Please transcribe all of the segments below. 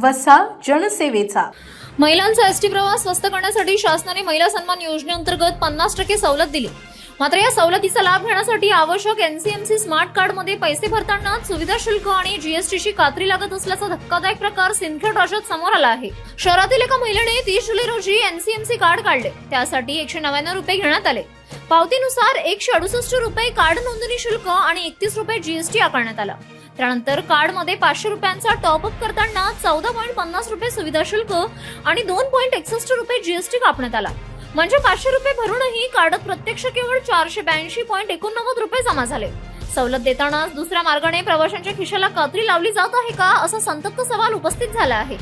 वसा जनसेवेचा। महिलांचा एसटी प्रवास स्वस्त करण्यासाठी शासनाने महिला सन्मान योजनेअंतर्गत 50% सवलत दिली। मात्र या सवलतीचा लाभ घेण्यासाठी आवश्यक एनसीएमसी स्मार्ट कार्ड मध्ये पैसे भरताना सुविधा शुल्क आणि जीएसटीची कात्री लागत असल्याचा धक्कादायक प्रकार सिंदखेड राज्यात समोर आला आहे। शहरातील एका महिलेने 30 जुलै रोजी एनसीएमसी कार्ड काढले। त्यासाठी 199 रुपये घेण्यात आले। पावतीनुसार 168 रुपये कार्ड नोंदणी शुल्क आणि 31 रुपये जीएसटी आकारण्यात आला। त्यानंतर कार्ड मध्ये 500 रुपयांचा टॉप अप करताना 14.50 रुपये सुविधा शुल्क आणि 2.61 रुपये जीएसटी कापण्यात आला। म्हणजे 500 रुपये भरूनही कार्डात प्रत्यक्ष केवळ 482.89 रुपये जमा झाले। सवलत देताना दुसऱ्या मार्गाने प्रवाशांच्या खिशाला कात्री लावली जात आहे का असा संतप्त सवाल उपस्थित झाला आहे।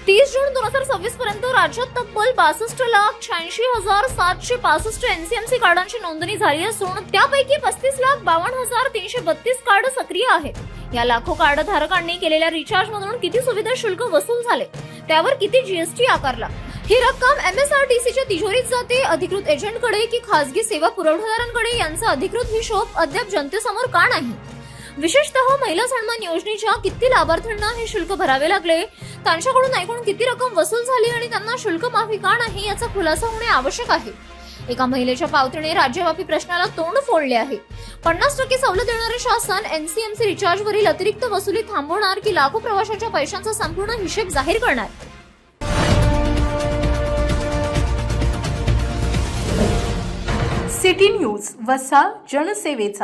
30 जून 2026 पर्यंत राज्यात तब्बल 62,86,765 एनसीएमसी कार्डांची नोंदणी झाली असून त्यापैकी 35,52,332 कार्ड सक्रिय आहेत। या लाखो कार्ड धारकांनी केलेल्या रिचार्ज मधून किती सुविधा शुल्क वसूल झाले, त्यावर किती जीएसटी आकारला, ही रक्कम एमएसआरटीसीच्या तिजोरीत जाते, अधिकृत एजंटकडे की खासगी सेवा पुरवठादारांकडे यांचा अधिकृत हिशोब अद्याप जनतेसमोर का नाही? विशेषतः महिला सन्मान योजनेच्या किती लाभार्थ्यांना हे शुल्क भरावे लागले, त्यांच्याकडून एकूण किती रक्कम वसूल झाली आणि त्यांना शुल्क माफी का नाही याचा खुलासा होणे आवश्यक आहे। एका महिलेच्या पावतीने राज्यव्यापी प्रश्नाला तोंड फोडले आहे। 50% सवलत देणारे शासन एनसीएमसी रिचार्ज वरील अतिरिक्त वसुली थांबवणार की लाखो प्रवाशांच्या पैशांचा संपूर्ण हिशेब जाहीर करणार? सिटी न्यूज वसा जनसेवेचा।